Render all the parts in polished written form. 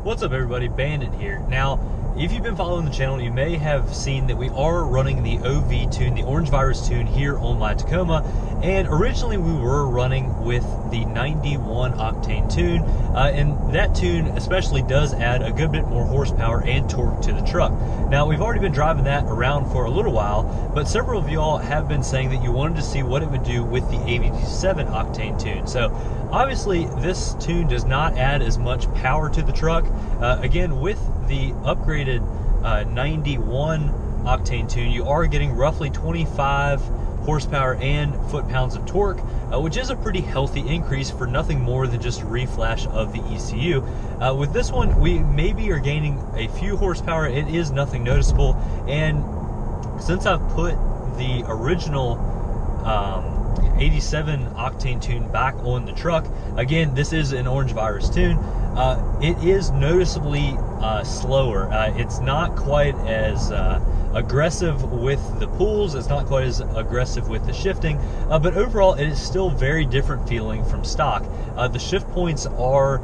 What's up everybody, Bandit here. Now, if you've been following the channel, you may have seen that we are running the Ovie tune, the Orange Virus tune here on my Tacoma, and originally we were running with the 91 Octane tune, and that tune especially does add a good bit more horsepower and torque to the truck. Now, we've already been driving that around for a little while, but several of y'all have been saying that you wanted to see what it would do with the 87 Octane tune. So obviously this tune does not add as much power to the truck. Again, with the upgraded 91 Octane tune, you are getting roughly 25 horsepower and foot-pounds of torque, which is a pretty healthy increase for nothing more than just a reflash of the ECU. With this one, we maybe are gaining a few horsepower. It is nothing noticeable, and since I've put the original 87 Octane tune back on the truck, again, this is an Orange Virus tune, it is noticeably slower. It's not quite as aggressive with the pulls, it's not quite as aggressive with the shifting, but overall it is still very different feeling from stock. The shift points are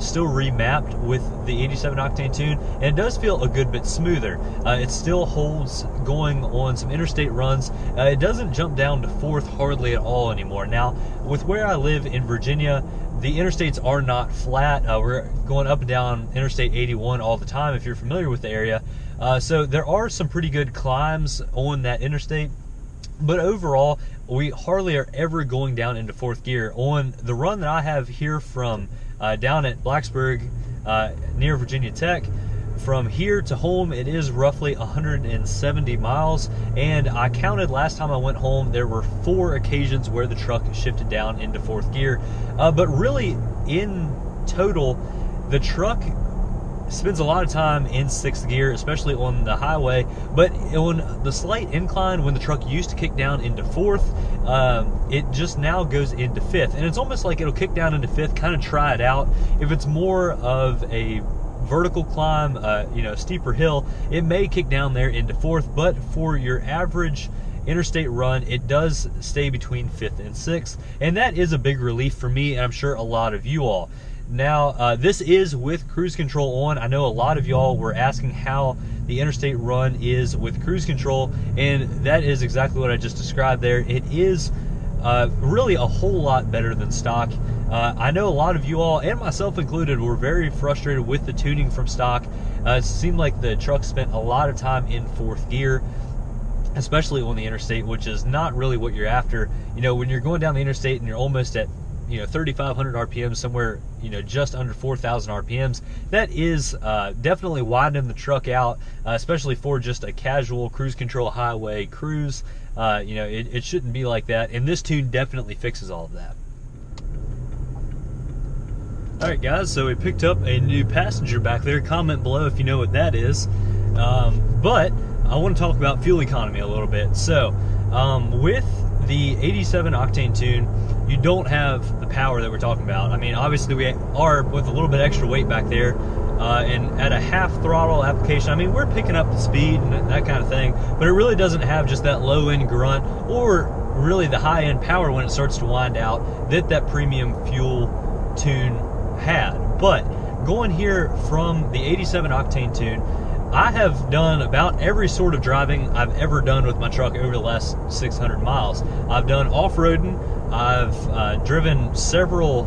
still remapped with the 87 Octane tune, and it does feel a good bit smoother. It still holds going on some interstate runs. It doesn't jump down to fourth hardly at all anymore. Now, with where I live in Virginia, the interstates are not flat. We're going up and down Interstate 81 all the time, if you're familiar with the area. So there are some pretty good climbs on that interstate, but overall, we hardly are ever going down into fourth gear. On the run that I have here from down at Blacksburg near Virginia Tech, from here to home, it is roughly 170 miles, and I counted last time I went home, there were 4 occasions where the truck shifted down into fourth gear. But really, in total, the truck spends a lot of time in sixth gear, especially on the highway, but on the slight incline, when the truck used to kick down into fourth, it just now goes into fifth, and it's almost like it'll kick down into fifth, kind of try it out. If it's more of a vertical climb, steeper hill, it may kick down there into fourth, but for your average interstate run, it does stay between fifth and sixth, and that is a big relief for me, and I'm sure a lot of you all. Now, this is with cruise control on. I know a lot of y'all were asking how the interstate run is with cruise control, and that is exactly what I just described there. It is really a whole lot better than stock. I know a lot of you all, and myself included, were very frustrated with the tuning from stock. It seemed like the truck spent a lot of time in fourth gear, especially on the interstate, which is not really what you're after. You know, when you're going down the interstate and you're almost at 3,500 RPMs, somewhere, just under 4,000 RPMs, that is definitely widening the truck out, especially for just a casual cruise control highway cruise. It shouldn't be like that, and this tune definitely fixes all of that. Alright guys, so we picked up a new passenger back there. Comment below if you know what that is. But I want to talk about fuel economy a little bit. So, with the 87 Octane tune, you don't have the power that we're talking about. I mean, obviously we are with a little bit extra weight back there, and at a half throttle application, I mean, we're picking up the speed and that kind of thing, but it really doesn't have just that low end grunt, or really the high end power when it starts to wind out that premium fuel tune had. But going here from the 87 Octane tune, I have done about every sort of driving I've ever done with my truck over the last 600 miles. I've done off-roading, I've driven several,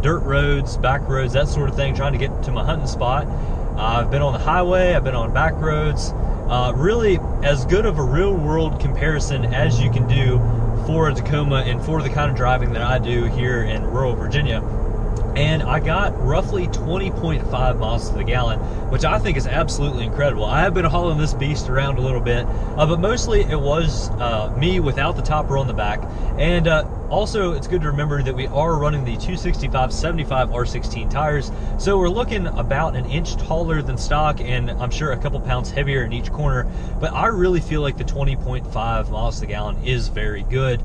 dirt roads, back roads, that sort of thing, trying to get to my hunting spot. I've been on the highway, I've been on back roads. Really as good of a real-world comparison as you can do for a Tacoma and for the kind of driving that I do here in rural Virginia. And I got roughly 20.5 miles to the gallon, which I think is absolutely incredible. I have been hauling this beast around a little bit, but mostly it was me without the topper on the back. And also, it's good to remember that we are running the 265/75 R16 tires, so we're looking about an inch taller than stock, and I'm sure a couple pounds heavier in each corner. But I really feel like the 20.5 miles to the gallon is very good.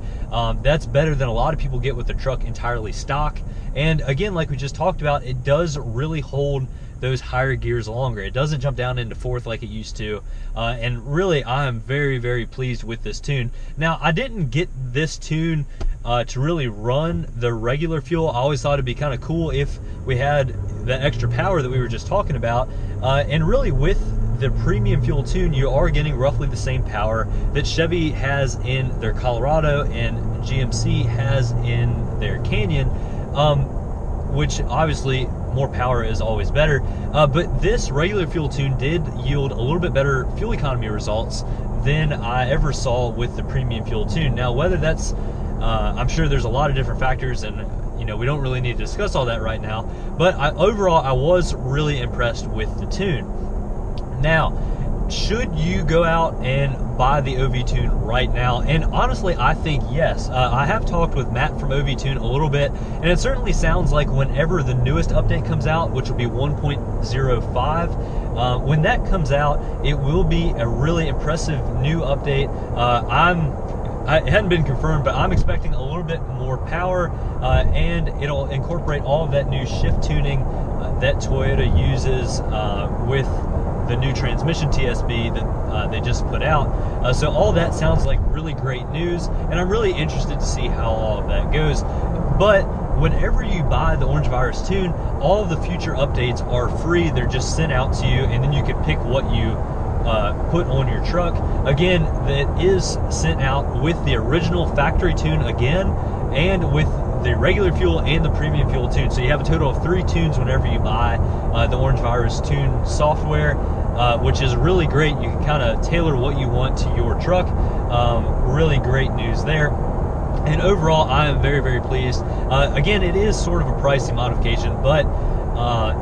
That's better than a lot of people get with their truck entirely stock. And again, like we just talked about, it does really hold those higher gears longer. It doesn't jump down into fourth like it used to. And really, I am very, very pleased with this tune. Now, I didn't get this tune to really run the regular fuel. I always thought it'd be kind of cool if we had that extra power that we were just talking about. And really with the premium fuel tune, you are getting roughly the same power that Chevy has in their Colorado and GMC has in their Canyon, which obviously more power is always better. But this regular fuel tune did yield a little bit better fuel economy results than I ever saw with the premium fuel tune. Now, whether that's, I'm sure there's a lot of different factors, and we don't really need to discuss all that right now, but overall I was really impressed with the tune. Now, should you go out and buy the Ovie tune right now? And honestly, I think yes. I have talked with Matt from Ovie tune a little bit, and it certainly sounds like whenever the newest update comes out, which will be 1.05, when that comes out, it will be a really impressive new update. It hadn't been confirmed, but I'm expecting a little bit more power, and it'll incorporate all of that new shift tuning that Toyota uses with the new transmission TSB that they just put out. So all that sounds like really great news, and I'm really interested to see how all of that goes. But whenever you buy the Orange Virus tune, all of the future updates are free. They're just sent out to you, and then you can pick what you put on your truck. Again, that is sent out with the original factory tune again, and with the regular fuel and the premium fuel tune. So you have a total of 3 tunes whenever you buy the Orange Virus tune software, which is really great. You can kind of tailor what you want to your truck. Really great news there. And overall, I am very, very pleased. Again, it is sort of a pricey modification, but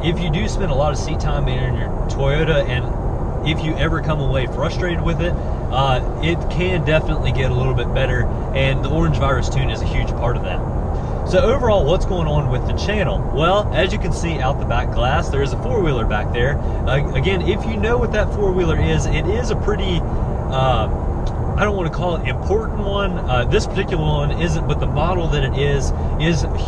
if you do spend a lot of seat time in your Toyota, and if you ever come away frustrated with it, it can definitely get a little bit better, and the Orange Virus tune is a huge part of that. So overall, what's going on with the channel? Well, as you can see out the back glass, there is a 4-wheeler back there. Again, if you know what that 4-wheeler is, it is a pretty, I don't want to call it important one. This particular one isn't, but the model that it is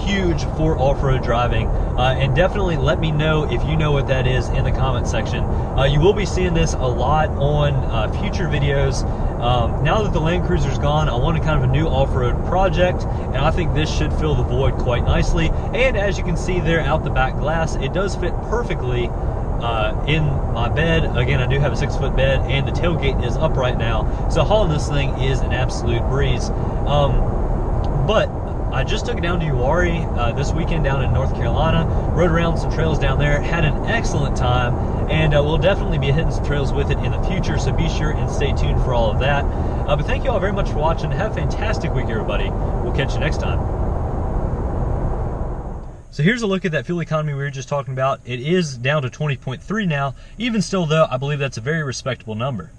huge for off-road driving. And definitely let me know if you know what that is in the comment section. You will be seeing this a lot on future videos. Now that the Land Cruiser's gone, I wanted kind of a new off-road project, and I think this should fill the void quite nicely. And as you can see there out the back glass, it does fit perfectly in my bed. Again, I do have a 6-foot bed, and the tailgate is up right now, so hauling this thing is an absolute breeze. But I just took it down to Uwharrie this weekend down in North Carolina, rode around some trails down there, had an excellent time, and we'll definitely be hitting some trails with it in the future, so be sure and stay tuned for all of that. But thank you all very much for watching. Have a fantastic week, everybody. We'll catch you next time. So here's a look at that fuel economy we were just talking about. It is down to 20.3 now. Even still though, I believe that's a very respectable number.